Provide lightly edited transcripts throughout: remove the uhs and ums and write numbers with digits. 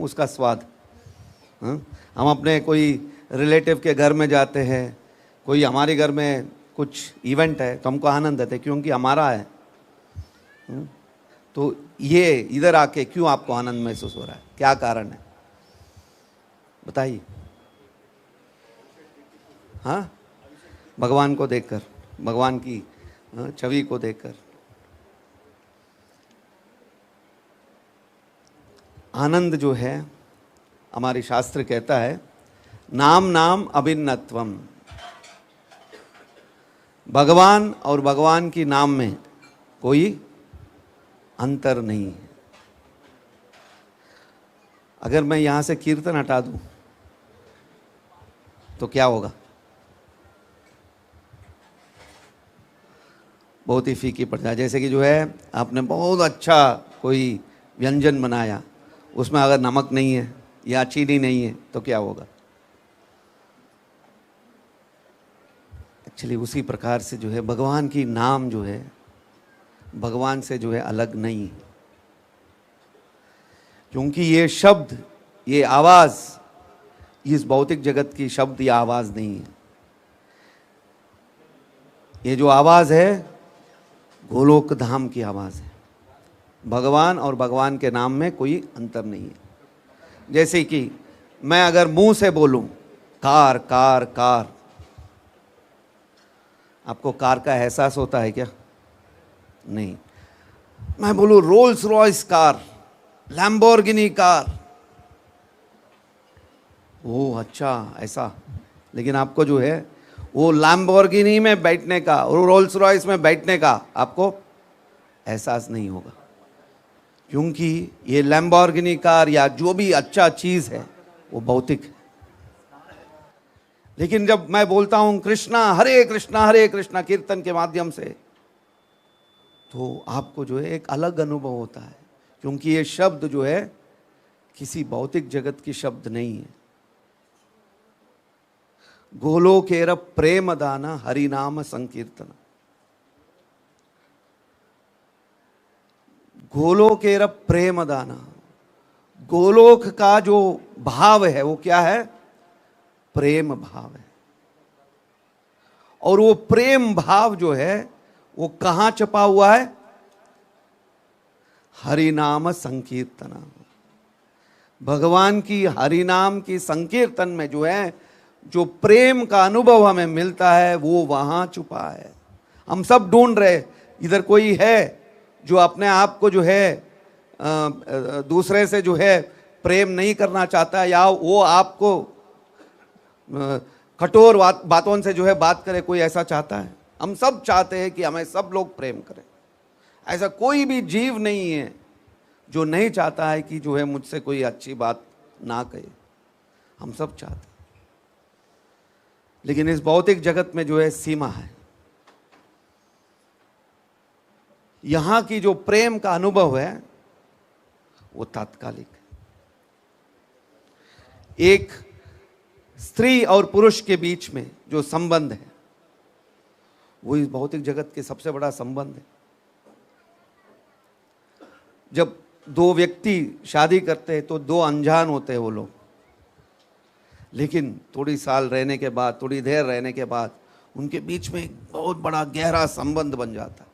उसका स्वाद। हाँ? हम अपने कोई रिलेटिव के घर में जाते हैं, कोई हमारे घर में कुछ इवेंट है तो हमको आनंद आता है क्योंकि हमारा है। तो ये इधर आके क्यों आपको आनंद महसूस हो रहा है, क्या कारण है बताइए? हाँ, भगवान को देखकर, भगवान की छवि को देखकर। आनंद जो है, हमारी शास्त्र कहता है नाम नाम अभिन्नत्वम, भगवान और भगवान की नाम में कोई अंतर नहीं है। अगर मैं यहां से कीर्तन हटा दूं तो क्या होगा? बहुत ही फीकी पड़ जाए। जैसे कि जो है आपने बहुत अच्छा कोई व्यंजन बनाया, उसमें अगर नमक नहीं है या चीनी नहीं है तो क्या होगा? एक्चुअली उसी प्रकार से जो है भगवान की नाम जो है भगवान से जो है अलग नहीं है, क्योंकि ये शब्द, ये आवाज इस भौतिक जगत की शब्द या आवाज नहीं है। ये जो आवाज है गोलोक धाम की आवाज है। भगवान और भगवान के नाम में कोई अंतर नहीं है। जैसे कि मैं अगर मुंह से बोलूं कार कार कार, आपको कार का एहसास होता है क्या? नहीं। मैं बोलूं Rolls Royce car, Lamborghini car, ओ अच्छा ऐसा, लेकिन आपको जो है वो लैम्बोर्गिनी में बैठने का और रोल्स रॉयस में बैठने का आपको एहसास नहीं होगा, क्योंकि ये लैम्बोर्गिनी कार या जो भी अच्छा चीज है वो भौतिक है। लेकिन जब मैं बोलता हूं कृष्णा हरे कृष्णा कीर्तन के माध्यम से, तो आपको जो है एक अलग अनुभव होता है, क्योंकि ये शब्द जो है किसी भौतिक जगत की शब्द नहीं है। गोलोकेर प्रेम दाना हरिनाम संकीर्तन, गोलोकेर प्रेम दाना, गोलोक का जो भाव है वो क्या है? प्रेम भाव है। और वो प्रेम भाव जो है वो कहां छपा हुआ है? हरिनाम संकीर्तना। भगवान की हरिनाम की संकीर्तन में जो है जो प्रेम का अनुभव हमें मिलता है वो वहां छुपा है। हम सब ढूंढ रहे, इधर कोई है जो अपने आप को जो है दूसरे से जो है प्रेम नहीं करना चाहता, या वो आपको कठोर बातों से जो है बात करे, कोई ऐसा चाहता है? हम सब चाहते हैं कि हमें सब लोग प्रेम करें। ऐसा कोई भी जीव नहीं है जो नहीं चाहता है कि जो है मुझसे कोई अच्छी बात ना कहे। हम सब चाहते हैं, लेकिन इस भौतिक जगत में जो है सीमा है। यहां की जो प्रेम का अनुभव है वो तात्कालिक है। एक स्त्री और पुरुष के बीच में जो संबंध है वो इस भौतिक जगत के सबसे बड़ा संबंध है। जब दो व्यक्ति शादी करते हैं तो दो अनजान होते हैं वो लोग, लेकिन थोड़ी साल रहने के बाद, थोड़ी देर रहने के बाद उनके बीच में एक बहुत बड़ा गहरा संबंध बन जाता है।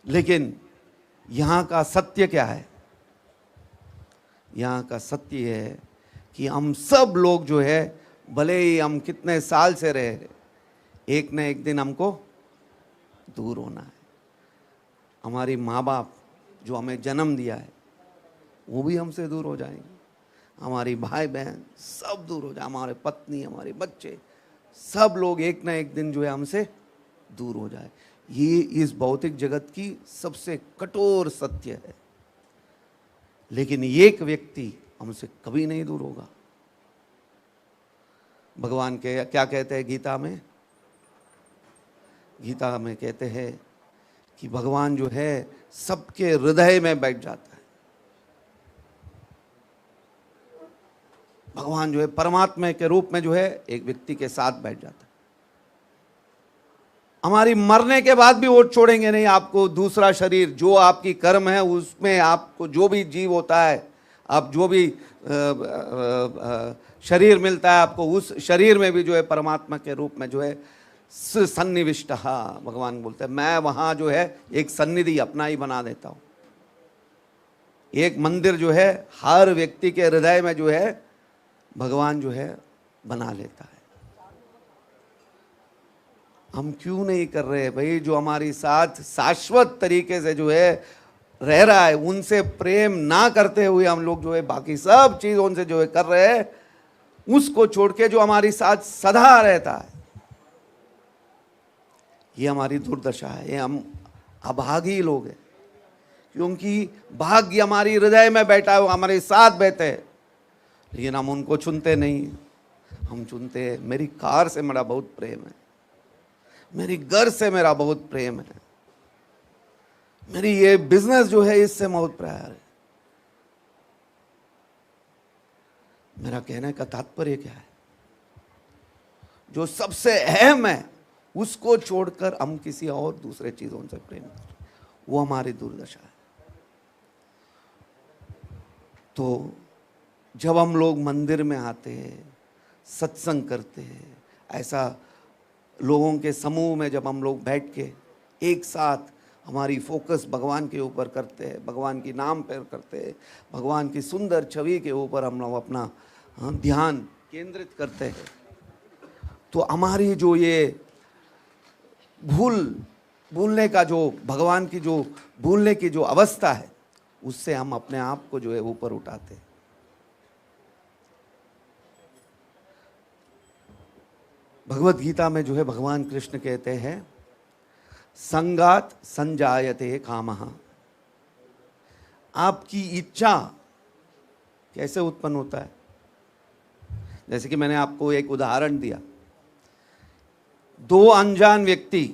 लेकिन यहां का सत्य क्या है? यहां का सत्य है कि हम सब लोग जो है, भले ही हम कितने साल से रहे, एक न एक दिन हमको दूर होना है। हमारी माँ बाप जो हमें जन्म दिया है वो भी हमसे दूर हो जाएंगे, हमारी भाई बहन सब दूर हो जाए, हमारे पत्नी, हमारे बच्चे, सब लोग एक ना एक दिन जो है हमसे दूर हो जाए। ये इस भौतिक जगत की सबसे कठोर सत्य है। लेकिन एक व्यक्ति हमसे कभी नहीं दूर होगा। भगवान के क्या कहते हैं गीता में? गीता में कहते हैं कि भगवान जो है सबके हृदय में बैठ जाता है। भगवान जो है परमात्मा के रूप में जो है एक व्यक्ति के साथ बैठ जाता है। हमारी मरने के बाद भी वो छोड़ेंगे नहीं आपको दूसरा शरीर, जो आपकी कर्म है उसमें आपको जो भी जीव होता है, आप जो भी शरीर मिलता है आपको, उस शरीर में भी जो है परमात्मा के रूप में जो है सन्निविष्ट, भगवान बोलते हैं मैं वहां जो है एक सन्निधि अपना ही बना देता हूं। एक मंदिर जो है हर व्यक्ति के हृदय में जो है भगवान जो है बना लेता है। हम क्यों नहीं कर रहे भाई? जो हमारी साथ शाश्वत तरीके से जो है रह रहा है, उनसे प्रेम ना करते हुए हम लोग जो है बाकी सब चीज उनसे जो है कर रहे हैं, उसको छोड़ के जो हमारी साथ सदा रहता है, ये हमारी दुर्दशा है। ये हम अभागी लोग हैं, क्योंकि भाग्य हमारी हृदय में बैठा है, वो हमारे साथ बैठे हैं, लेकिन हम उनको चुनते नहीं। हम चुनते हैं मेरी कार से मेरा बहुत प्रेम है, मेरी घर से मेरा बहुत प्रेम है, मेरी ये बिजनेस जो है इससे बहुत प्यार है। मेरा कहने का तात्पर्य क्या है? जो सबसे अहम है उसको छोड़कर हम किसी और दूसरे चीजों से प्रेम करते, वो हमारी दुर्दशा है। तो जब हम लोग मंदिर में आते हैं, सत्संग करते हैं, ऐसा लोगों के समूह में जब हम लोग बैठ के एक साथ हमारी फोकस भगवान के ऊपर करते हैं, भगवान की नाम पर करते हैं, भगवान की सुंदर छवि के ऊपर हम लोग अपना ध्यान केंद्रित करते हैं, तो हमारी जो ये भूलने का जो भगवान की जो भूलने की जो अवस्था है, उससे हम अपने आप को जो है ऊपर उठाते हैं। भगवत गीता में जो है भगवान कृष्ण कहते हैं संगात संजायते कामः। आपकी इच्छा कैसे उत्पन्न होता है? जैसे कि मैंने आपको एक उदाहरण दिया, दो अनजान व्यक्ति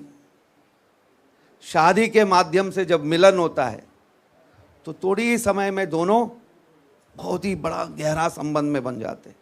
शादी के माध्यम से जब मिलन होता है तो थोड़ी ही समय में दोनों बहुत ही बड़ा गहरा संबंध में बन जाते हैं।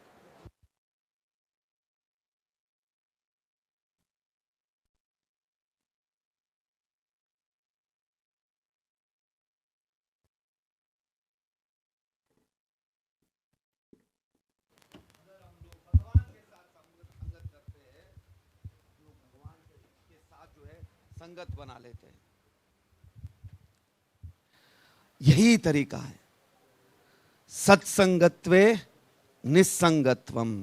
संगत बना लेते हैं। यही तरीका है सत्संगत्वे निस्संगत्वम।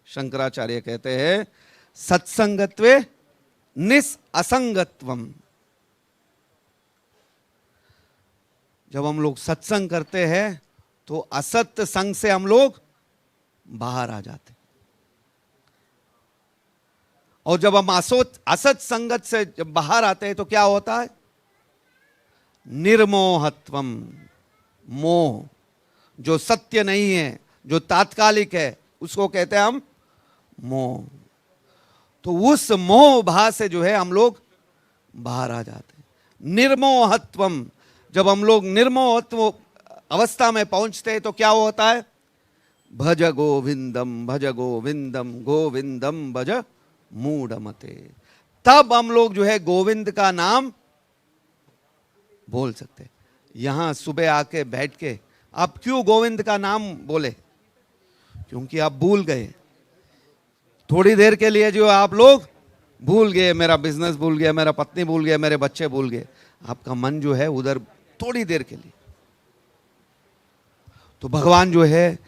शंकराचार्य कहते हैं सत्संगत्वे निसअसंगत्वम। जब हम लोग सत्संग करते हैं तो असत्य संग से हम लोग बाहर आ जाते, और जब हम असत संगत से जब बाहर आते हैं तो क्या होता है? निर्मोहत्वम। मोह जो सत्य नहीं है, जो तात्कालिक है, उसको कहते हैं हम मोह। तो उस मोह भाव से जो है हम लोग बाहर आ जाते हैं। निर्मोहत्वम, जब हम लोग निर्मोहत्व अवस्था में पहुंचते हैं तो क्या होता है? भज गोविंदम गोविंदम भज मूढ़मते। तब हम लोग जो है गोविंद का नाम बोल सकते। यहां सुबह आके बैठ के आप क्यों गोविंद का नाम बोले? क्योंकि आप भूल गए। थोड़ी देर के लिए जो आप लोग भूल गए, मेरा बिजनेस भूल गया, मेरा पत्नी भूल गया, मेरे बच्चे भूल गए, आपका मन जो है उधर थोड़ी देर के लिए। तो भगवान जो है,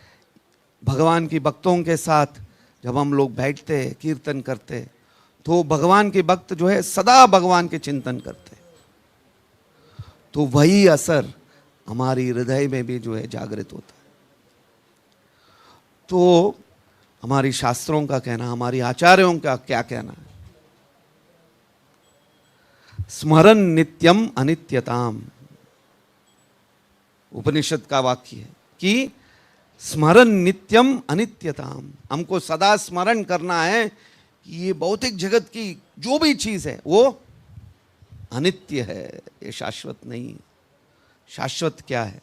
भगवान की भक्तों के साथ जब हम लोग बैठते हैं, कीर्तन करते हैं, तो भगवान के भक्त जो है सदा भगवान के चिंतन करते हैं, तो वही असर हमारी हृदय में भी जो है जागृत होता है। तो हमारी शास्त्रों का कहना, हमारी आचार्यों का क्या कहना है? स्मरण नित्यम अनित्यताम। उपनिषद का वाक्य है कि स्मरण नित्यम अनित्यताम। हमको सदा स्मरण करना है कि ये भौतिक जगत की जो भी चीज है वो अनित्य है, ये शाश्वत नहीं है। शाश्वत क्या है?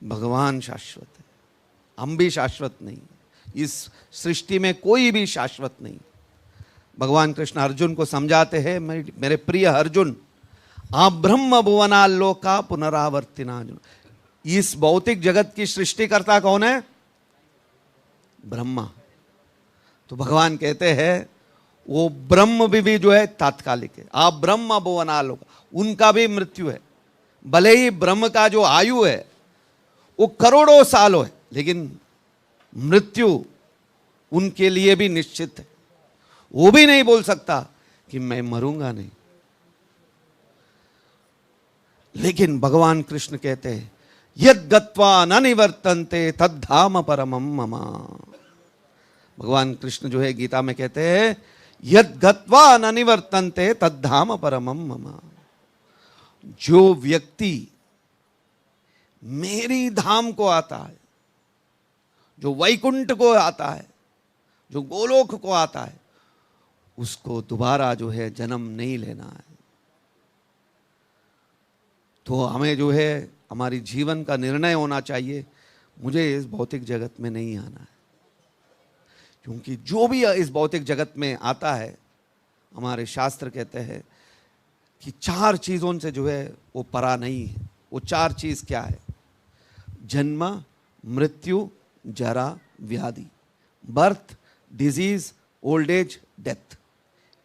भगवान शाश्वत है, हम भी शाश्वत नहीं है। इस सृष्टि में कोई भी शाश्वत नहीं। भगवान कृष्ण अर्जुन को समझाते हैं, मेरे प्रिय अर्जुन, आप ब्रह्म भुवनालोका पुनरावर्तिना। इस भौतिक जगत की सृष्टिकर्ता कौन है? ब्रह्मा। तो भगवान कहते हैं वो ब्रह्म भी जो है तात्कालिक है। आप ब्रह्म भुवनालोक, उनका भी मृत्यु है। भले ही ब्रह्म का जो आयु है वो करोड़ों सालों है, लेकिन मृत्यु उनके लिए भी निश्चित है। वो भी नहीं बोल सकता कि मैं मरूंगा नहीं। लेकिन भगवान कृष्ण कहते हैं यद गत्वा न निवर्तन्ते तद्धाम परमम मम। भगवान कृष्ण जो है गीता में कहते हैं यद गत्वा न निवर्तन्ते तद्धाम परमम मम। जो व्यक्ति मेरी धाम को आता है, जो वैकुंठ को आता है, जो गोलोक को आता है, उसको दोबारा जो है जन्म नहीं लेना है। तो हमें जो है हमारी जीवन का निर्णय होना चाहिए, मुझे इस भौतिक जगत में नहीं आना है। क्योंकि जो भी इस भौतिक जगत में आता है, हमारे शास्त्र कहते हैं कि चार चीजों से जो है वो परा नहीं है। वो चार चीज क्या है? जन्म, मृत्यु, जरा, व्याधि। Birth, disease, old age, death.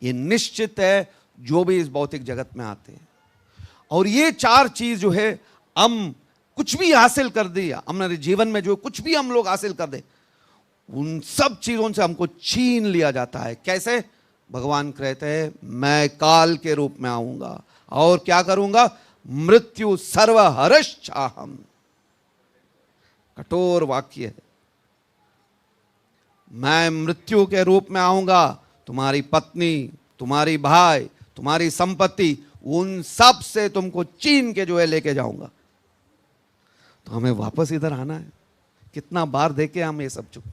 ये निश्चित है जो भी इस भौतिक जगत में आते हैं। और ये चार चीज जो है, हम कुछ भी हासिल कर दिया हमारे जीवन में, जो कुछ भी हम लोग हासिल कर दे, उन सब चीजों से हमको छीन लिया जाता है। कैसे? भगवान कहते हैं मैं काल के रूप में आऊंगा और क्या करूंगा? मृत्यु सर्वहरश्चाहम। कठोर वाक्य है। मैं मृत्यु के रूप में आऊंगा, तुम्हारी पत्नी, तुम्हारी भाई, तुम्हारी संपत्ति, उन सब से तुमको छीन के जो है लेके जाऊंगा। तो हमें वापस इधर आना है। कितना बार देखे हम ये सब चुप,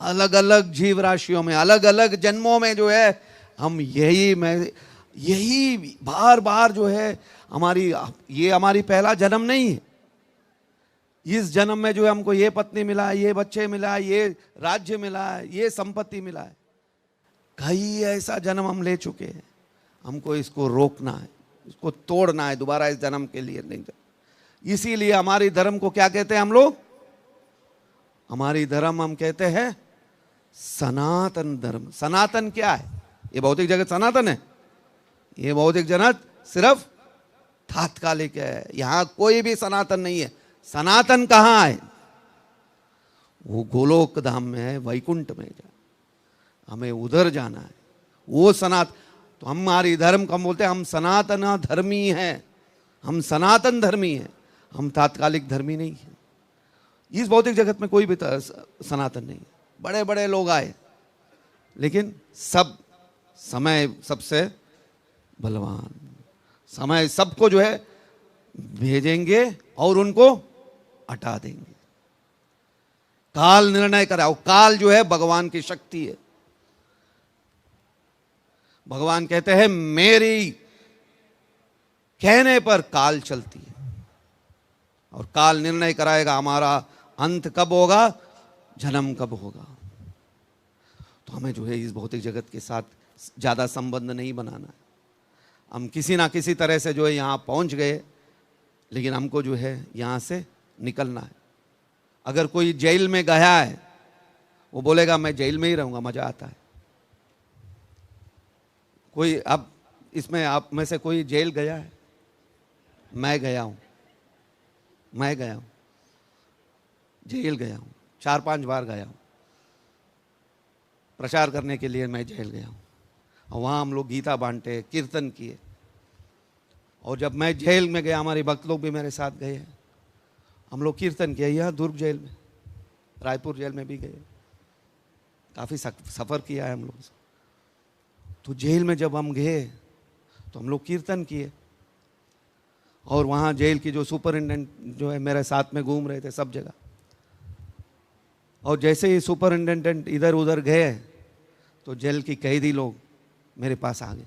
अलग अलग जीव राशियों में, अलग अलग जन्मों में जो है हम यही बार बार जो है ये हमारी पहला जन्म नहीं है। इस जन्म में जो है हमको ये पत्नी मिला है, ये बच्चे मिला है, ये राज्य मिला है, ये संपत्ति मिला है। कई ऐसा जन्म हम ले चुके हैं। हमको इसको रोकना है, इसको तोड़ना है, दोबारा इस जन्म के लिए नहीं। इसीलिए हमारी धर्म को क्या कहते हैं हम लोग? हमारी धर्म हम कहते हैं सनातन धर्म। सनातन क्या है? ये भौतिक जगत सनातन है? ये भौतिक जगत सिर्फ तात्कालिक है। यहां कोई भी सनातन नहीं है। सनातन कहां है? वो गोलोक धाम में है, वैकुंठ में। हमें उधर जाना है, वो तो हमारी धर्म को हम बोलते हैं हम सनातन धर्मी हैं। हम सनातन धर्मी हैं, हम तात्कालिक धर्मी नहीं है। इस भौतिक जगत में कोई भी सनातन नहीं है। बड़े बड़े लोग आए, लेकिन सब समय सबसे बलवान। समय सबको जो है भेजेंगे और उनको हटा देंगे। काल निर्णय कराओ। काल जो है भगवान की शक्ति है। भगवान कहते हैं मेरी कहने पर काल चलती है और काल निर्णय कराएगा हमारा अंत कब होगा, जन्म कब होगा। तो हमें जो है इस भौतिक जगत के साथ ज्यादा संबंध नहीं बनाना है। हम किसी ना किसी तरह से जो है यहां पहुंच गए, लेकिन हमको जो है यहां से निकलना है। अगर कोई जेल में गया है, वो बोलेगा मैं जेल में ही रहूंगा, मजा आता है। कोई अब इसमें आप में से कोई जेल गया है? मैं गया हूं जेल गया हूं, 4-5 बार गया हूं। प्रचार करने के लिए मैं जेल गया हूं और वहां हम लोग गीता बांटे, कीर्तन किए। और जब मैं जेल में गया, हमारे भक्त लोग भी मेरे साथ गए हैं, हम लोग कीर्तन किया। यहाँ दुर्ग जेल में, रायपुर जेल में भी गए, काफ़ी सफ़र किया है हम लोग। तो जेल में जब हम गए तो हम लोग कीर्तन किए और वहाँ जेल की जो सुपरिटेंडेंट जो है मेरे साथ में घूम रहे थे सब जगह। और जैसे ही सुपरिटेंडेंट इधर उधर गए तो जेल की कैदी लोग मेरे पास आ गए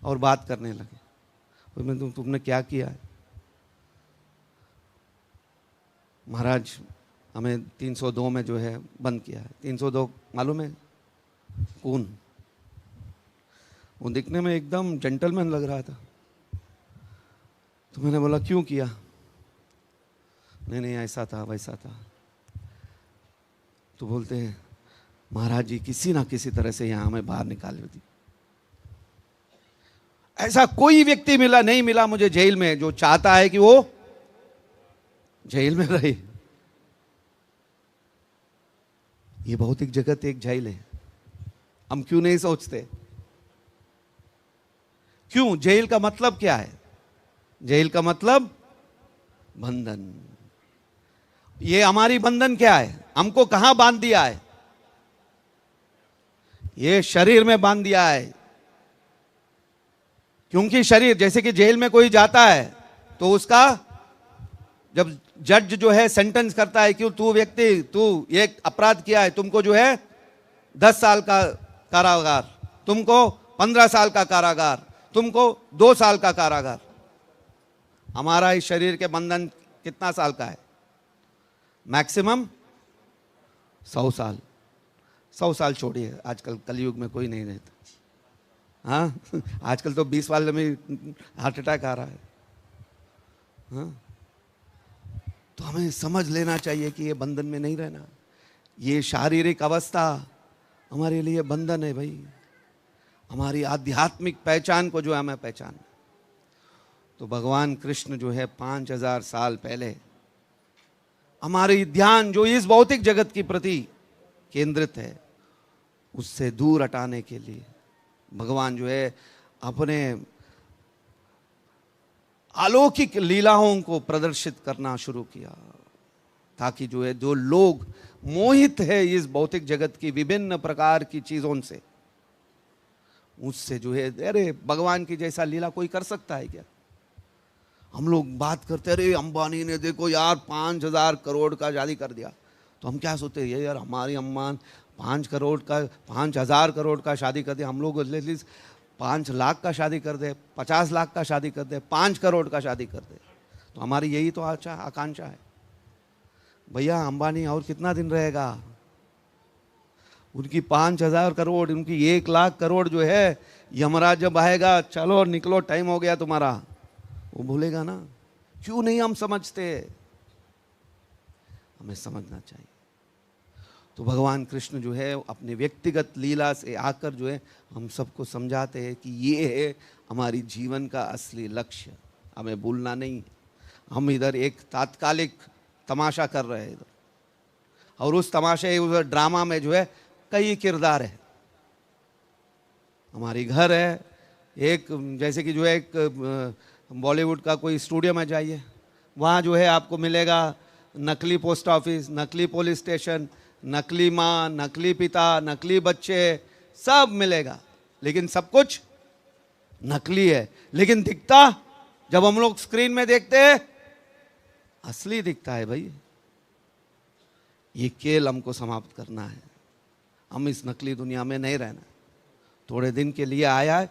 और बात करने लगे। तुमने क्या किया है? महाराज हमें 302 में जो है बंद किया है। 302 मालूम है कौन? वो दिखने में एकदम जेंटलमैन लग रहा था, तो मैंने बोला क्यों किया? नहीं नहीं ऐसा था वैसा था। तो बोलते हैं महाराज जी किसी ना किसी तरह से यहां हमें बाहर निकाल दी। ऐसा कोई व्यक्ति मिला नहीं मिला मुझे जेल में जो चाहता है कि वो जेल में रहे। ये भौतिक जगत एक जेल है। हम क्यों नहीं सोचते? क्यों? जेल का मतलब क्या है? जेल का मतलब बंधन। ये हमारी बंधन क्या है? हमको कहां बांध दिया है? ये शरीर में बांध दिया है। क्योंकि शरीर, जैसे कि जेल में कोई जाता है तो उसका जब जज जो है सेंटेंस करता है कि तू व्यक्ति तू एक अपराध किया है, तुमको जो है 10 साल का कारागार, तुमको 15 साल का कारागार, तुमको 2 साल का कारागार। हमारा इस शरीर के बंधन कितना साल का है? मैक्सिमम 100 साल। 100 साल छोड़िए, आजकल कलयुग में कोई नहीं रहता। हाँ आजकल तो 20 साल में हार्ट अटैक आ रहा है। हाँ तो हमें समझ लेना चाहिए कि ये बंधन में नहीं रहना। ये शारीरिक अवस्था हमारे लिए बंधन है भाई। हमारी आध्यात्मिक पहचान को जो हमें पहचान, तो भगवान कृष्ण जो है 5000 साल पहले हमारी ध्यान जो इस भौतिक जगत की प्रति केंद्रित है उससे दूर हटाने के लिए भगवान जो है अपने अलौकिक लीलाओं को प्रदर्शित करना शुरू किया, ताकि जो है जो लोग मोहित है इस भौतिक जगत की विभिन्न प्रकार की चीजों से, उससे जो है अरे भगवान की जैसा लीला कोई कर सकता है क्या? हम लोग बात करते अरे अंबानी ने देखो यार 5000 करोड़ का शादी कर दिया, तो हम क्या सोचते हैं यार हमारी अम्मा 5000 करोड़ का शादी कर दिया, हम लोग एटलीस्ट 5 लाख का शादी कर दे, 50 लाख का शादी कर दे, 5 करोड़ का शादी कर दे, तो हमारी यही तो आकांक्षा है। भैया अंबानी और कितना दिन रहेगा? उनकी 5000 करोड़, उनकी 1 लाख करोड़ जो है, यमराज जब आएगा चलो निकलो टाइम हो गया तुम्हारा, वो भूलेगा ना। क्यों नहीं हम समझते? हमें समझना चाहिए। तो भगवान कृष्ण जो है अपने व्यक्तिगत लीला से आकर जो है हम सबको समझाते हैं कि ये है हमारी जीवन का असली लक्ष्य, हमें भूलना नहीं। हम इधर एक तात्कालिक तमाशा कर रहे हैं इधर, और उस तमाशे उस ड्रामा में जो है कई किरदार है। हमारी घर है एक, जैसे कि जो है एक बॉलीवुड का कोई स्टूडियो में जाइए, वहाँ जो है आपको मिलेगा नकली पोस्ट ऑफिस, नकली पुलिस स्टेशन, नकली माँ, नकली पिता, नकली बच्चे, सब मिलेगा, लेकिन सब कुछ नकली है। लेकिन दिखता जब हम लोग स्क्रीन में देखते हैं असली दिखता है भाई। ये खेल हमको समाप्त करना है। हम इस नकली दुनिया में नहीं रहना। थोड़े दिन के लिए आया है,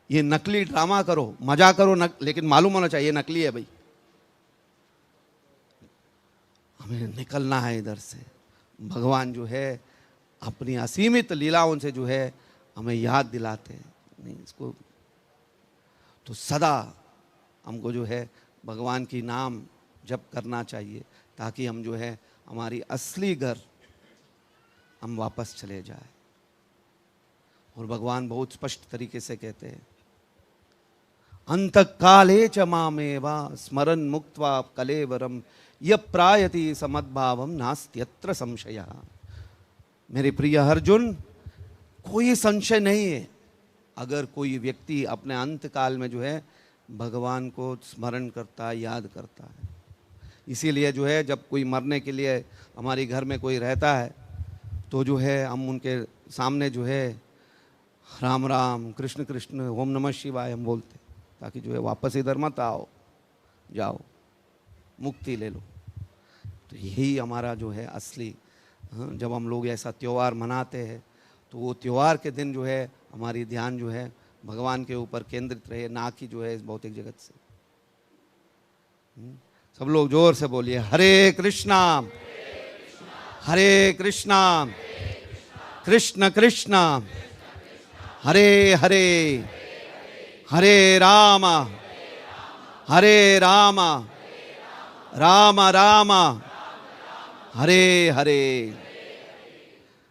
ये नकली ड्रामा करो, मजा करो, लेकिन मालूम होना चाहिए नकली है भाई। हमें निकलना है इधर से। भगवान जो है अपनी असीमित लीलाओं से जो है हमें याद दिलाते हैं, नहीं इसको तो सदा हमको जो है भगवान की नाम जप करना चाहिए, ताकि हम जो है हमारी असली घर हम वापस चले जाए। और भगवान बहुत स्पष्ट तरीके से कहते हैं अंत काले च मामेवा स्मरन् मुक्त्वा कलेवरम य प्रायति समद्भावम नास्त्यत्र संशय। मेरे प्रिय अर्जुन, कोई संशय नहीं है अगर कोई व्यक्ति अपने अंत काल में जो है भगवान को स्मरण करता है, याद करता है। इसीलिए जो है जब कोई मरने के लिए हमारे घर में कोई रहता है तो जो है हम उनके सामने जो है राम राम कृष्ण कृष्ण ओम नमः शिवाय हम बोलते, ताकि जो है वापस इधर मत आओ, जाओ मुक्ति ले लो। तो यही हमारा जो है असली, जब हम लोग ऐसा त्यौहार मनाते हैं तो वो त्यौहार के दिन जो है हमारी ध्यान जो है भगवान के ऊपर केंद्रित रहे, ना कि जो है इस भौतिक जगत से। सब लोग जोर से बोलिए हरे कृष्णा हरे कृष्णा कृष्ण कृष्ण हरे हरे हरे राम राम राम हरे हरे।